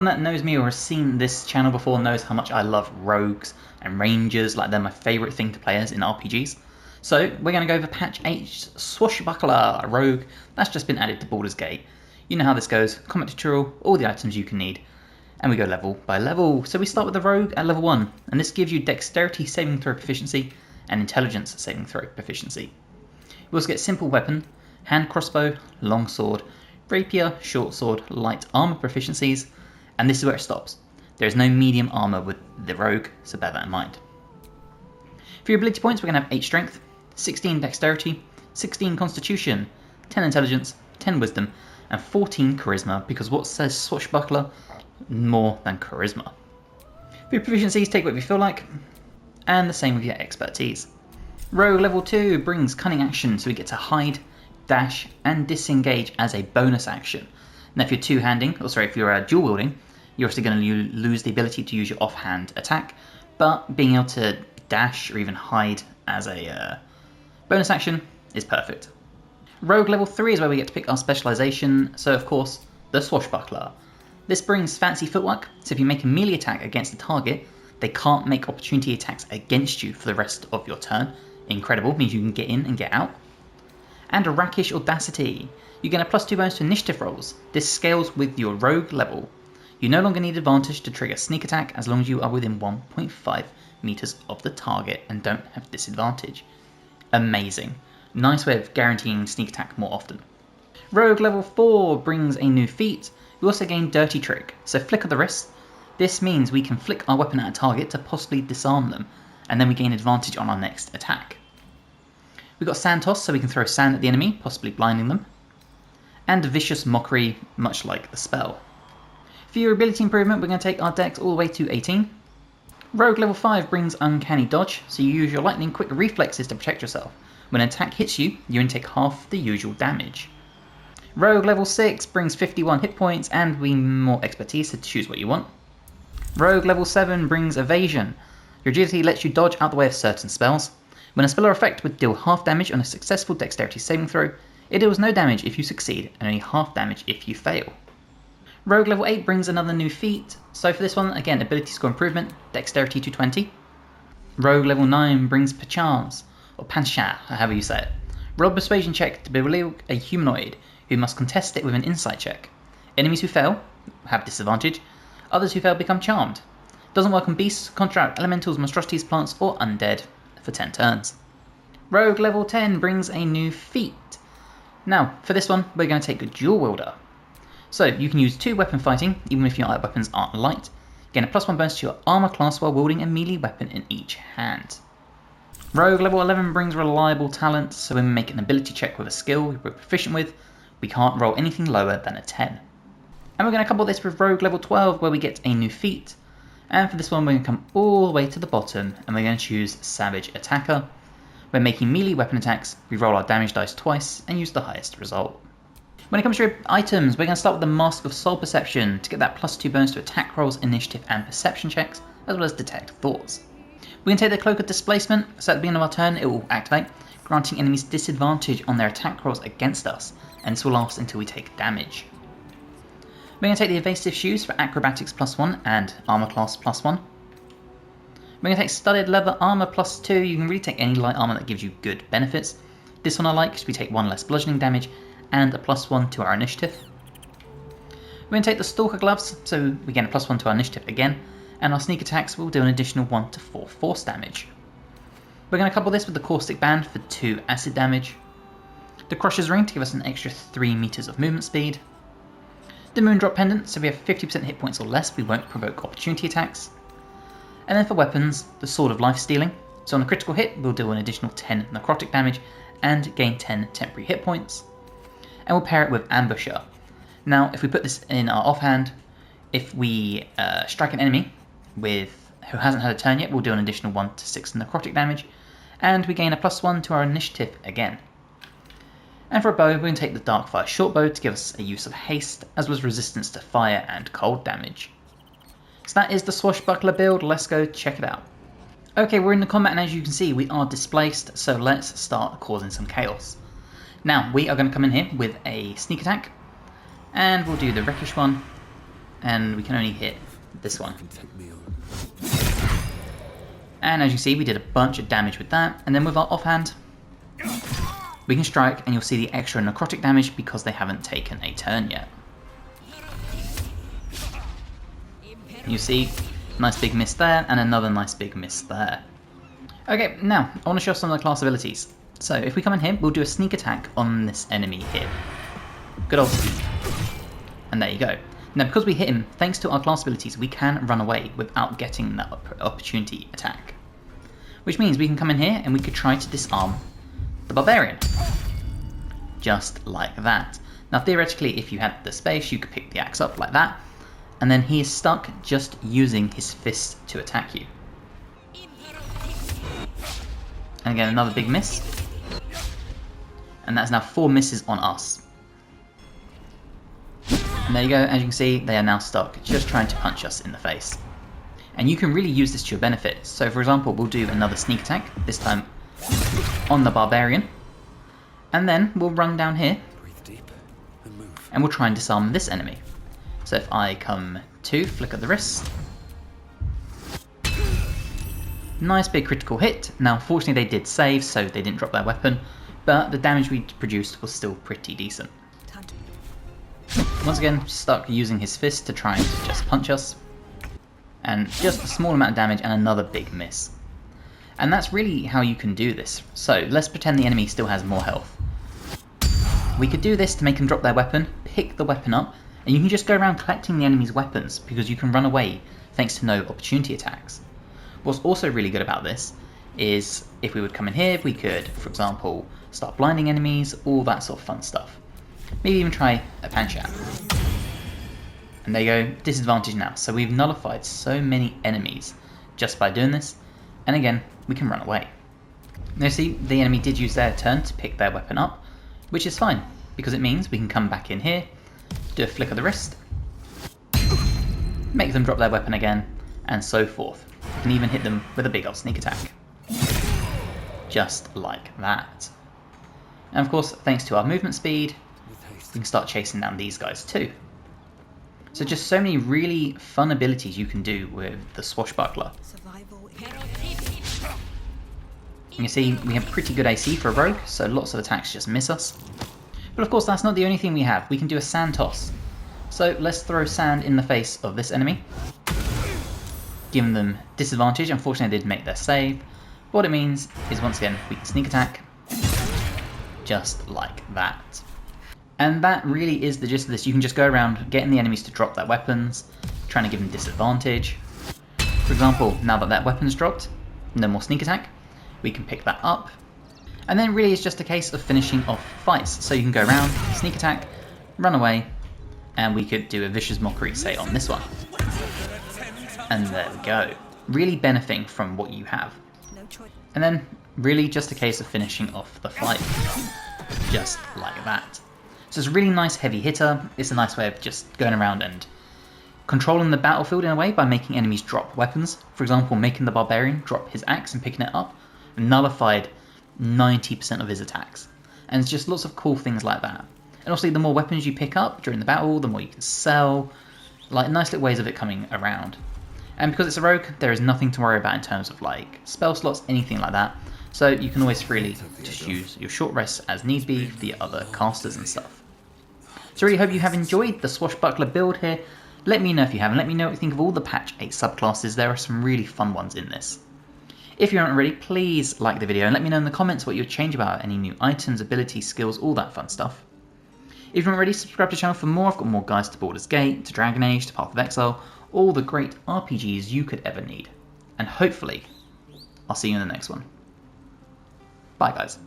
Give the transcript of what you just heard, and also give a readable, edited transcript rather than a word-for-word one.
That knows me or has seen this channel before knows how much I love rogues and rangers, like they're my favourite thing to play as in RPGs. So we're going to go over patch 8 Swashbuckler Rogue. That's just been added to Baldur's Gate. You know how this goes, combat tutorial, all the items you can need. And we go level by level. So we start with the Rogue at level 1, and this gives you Dexterity saving throw proficiency and Intelligence saving throw proficiency. You also get simple weapon, hand crossbow, long sword, rapier, short sword, light armor proficiencies, and this is where it stops. There is no medium armor with the Rogue, so bear that in mind. For your ability points, we're going to have 8 strength, 16 dexterity, 16 constitution, 10 intelligence, 10 wisdom, and 14 charisma, because what says Swashbuckler? More than charisma. For your proficiencies, take what you feel like, and the same with your expertise. Rogue level 2 brings cunning action, so we get to hide, dash, and disengage as a bonus action. Now if you're if you're dual wielding, you're obviously going to lose the ability to use your offhand attack, but being able to dash or even hide as a bonus action is perfect. Rogue level 3 is where we get to pick our specialization, so of course, the Swashbuckler. This brings fancy footwork, so if you make a melee attack against the target, they can't make opportunity attacks against you for the rest of your turn. Incredible, means you can get in and get out. And a rakish audacity. You get a +2 bonus to initiative rolls. This scales with your rogue level. You no longer need advantage to trigger sneak attack as long as you are within 1.5 meters of the target and don't have disadvantage. Amazing. Nice way of guaranteeing sneak attack more often. Rogue level 4 brings a new feat. We also gain Dirty Trick, so flick of the wrist. This means we can flick our weapon at a target to possibly disarm them, and then we gain advantage on our next attack. We've got Sand Toss, so we can throw sand at the enemy, possibly blinding them. And Vicious Mockery, much like the spell. For your ability improvement, we're going to take our dex all the way to 18. Rogue level 5 brings Uncanny Dodge, so you use your lightning quick reflexes to protect yourself. When an attack hits you, you only take half the usual damage. Rogue level 6 brings 51 hit points and more expertise, so choose what you want. Rogue level 7 brings Evasion. Your agility lets you dodge out the way of certain spells. When a spell or effect would deal half damage on a successful dexterity saving throw, it deals no damage if you succeed and only half damage if you fail. Rogue level 8 brings another new feat, so for this one, again, ability score improvement, dexterity to 20. Rogue level 9 brings Perchance, or Pancha, however you say it. Roll a persuasion check to belittle a humanoid, who must contest it with an insight check. Enemies who fail have disadvantage, others who fail become charmed. Doesn't work on beasts, contract elementals, monstrosities, plants, or undead for 10 turns. Rogue level 10 brings a new feat. Now, for this one, we're going to take a dual wielder. So, you can use 2 weapon fighting, even if your weapons aren't light. Gain a +1 bonus to your armor class while wielding a melee weapon in each hand. Rogue level 11 brings reliable talent, so when we make an ability check with a skill we're proficient with, we can't roll anything lower than a 10. And we're going to couple this with Rogue level 12 where we get a new feat. And for this one we're going to come all the way to the bottom and we're going to choose Savage Attacker. When making melee weapon attacks, we roll our damage dice twice and use the highest result. When it comes to your items, we're going to start with the Mask of Soul Perception to get that +2 bonus to attack rolls, initiative and perception checks, as well as detect thoughts. We can take the Cloak of Displacement, so at the beginning of our turn it will activate, granting enemies disadvantage on their attack rolls against us, and this will last until we take damage. We're going to take the Evasive Shoes for Acrobatics +1 and Armor Class +1. We're going to take Studded Leather Armor +2, you can really take any light armor that gives you good benefits. This one I like because we take 1 less bludgeoning damage and a +1 to our initiative. We're going to take the Stalker Gloves, so we gain a +1 to our initiative again, and our sneak attacks will do an additional 1 to 4 force damage. We're going to couple this with the Caustic Band for 2 acid damage, the Crusher's Ring to give us an extra 3 meters of movement speed, the Moondrop Pendant, so we have 50% hit points or less, we won't provoke opportunity attacks, and then for weapons, the Sword of Life Stealing, so on a critical hit we'll deal an additional 10 necrotic damage and gain 10 temporary hit points, and we'll pair it with Ambusher. Now if we put this in our offhand, if we strike an enemy who hasn't had a turn yet, we'll do an additional 1 to 6 necrotic damage, and we gain a +1 to our initiative again. And for a bow, we're going to take the Darkfire Shortbow to give us a use of haste, as well as resistance to fire and cold damage. So that is the Swashbuckler build, let's go check it out. Okay, we're in the combat and as you can see we are displaced, so let's start causing some chaos. Now, we are going to come in here with a sneak attack, and we'll do the Rakish one, and we can only hit this one. And as you see, we did a bunch of damage with that, and then with our offhand, we can strike, and you'll see the extra necrotic damage because they haven't taken a turn yet. You see, nice big miss there, and another nice big miss there. Okay, now, I want to show some of the class abilities. So, if we come in here, we'll do a sneak attack on this enemy here. Good old speed. And there you go. Now, because we hit him, thanks to our class abilities, we can run away without getting that opportunity attack. Which means we can come in here and we could try to disarm the barbarian. Just like that. Now, theoretically, if you had the space, you could pick the axe up like that. And then he is stuck just using his fist to attack you. And again, another big miss. And that's now 4 misses on us. And there you go, as you can see, they are now stuck just trying to punch us in the face. And you can really use this to your benefit. So for example, we'll do another sneak attack, this time on the barbarian. And then we'll run down here and we'll try and disarm this enemy. So if I come to flick of the wrist. Nice big critical hit. Now unfortunately they did save, so they didn't drop their weapon, but the damage we produced was still pretty decent. Once again, stuck using his fist to try and just punch us. And just a small amount of damage and another big miss. And that's really how you can do this. So let's pretend the enemy still has more health. We could do this to make them drop their weapon, pick the weapon up, and you can just go around collecting the enemy's weapons because you can run away thanks to no opportunity attacks. What's also really good about this is if we would come in here, we could, for example, start blinding enemies, all that sort of fun stuff. Maybe even try a punch out. And there you go, disadvantage now. So we've nullified so many enemies just by doing this. And again, we can run away. Now see, the enemy did use their turn to pick their weapon up, which is fine, because it means we can come back in here, do a flick of the wrist, make them drop their weapon again, and so forth. We can even hit them with a big old sneak attack. Just like that. And of course, thanks to our movement speed, we can start chasing down these guys too. So just so many really fun abilities you can do with the Swashbuckler. You can see we have pretty good AC for a rogue, so lots of attacks just miss us. But of course that's not the only thing we have. We can do a sand toss. So let's throw sand in the face of this enemy. Giving them disadvantage. Unfortunately they did make their save. But what it means is once again we can sneak attack. Just like that. And that really is the gist of this. You can just go around getting the enemies to drop their weapons, trying to give them disadvantage. For example, now that that weapon's dropped, no more sneak attack, we can pick that up. And then really it's just a case of finishing off fights. So you can go around, sneak attack, run away, and we could do a vicious mockery, say, on this one. And there we go. Really benefiting from what you have. And then really just a case of finishing off the fight. Just like that. So it's a really nice heavy hitter. It's a nice way of just going around and controlling the battlefield in a way by making enemies drop weapons. For example, making the barbarian drop his axe and picking it up nullified 90% of his attacks. And it's just lots of cool things like that. And also the more weapons you pick up during the battle, the more you can sell. Like nice little ways of it coming around. And because it's a rogue, there is nothing to worry about in terms of like spell slots, anything like that. So you can always freely just use your short rests as need be for the other casters and stuff. So really hope you have enjoyed the Swashbuckler build here. Let me know if you have, and let me know what you think of all the patch 8 subclasses. There are some really fun ones in this. If you aren't already, please like the video and let me know in the comments what you would change about any new items, abilities, skills, all that fun stuff. If you're not already, subscribe to the channel for more. I've got more guides to Baldur's Gate, to Dragon Age, to Path of Exile, all the great RPGs you could ever need. And hopefully, I'll see you in the next one. Bye guys.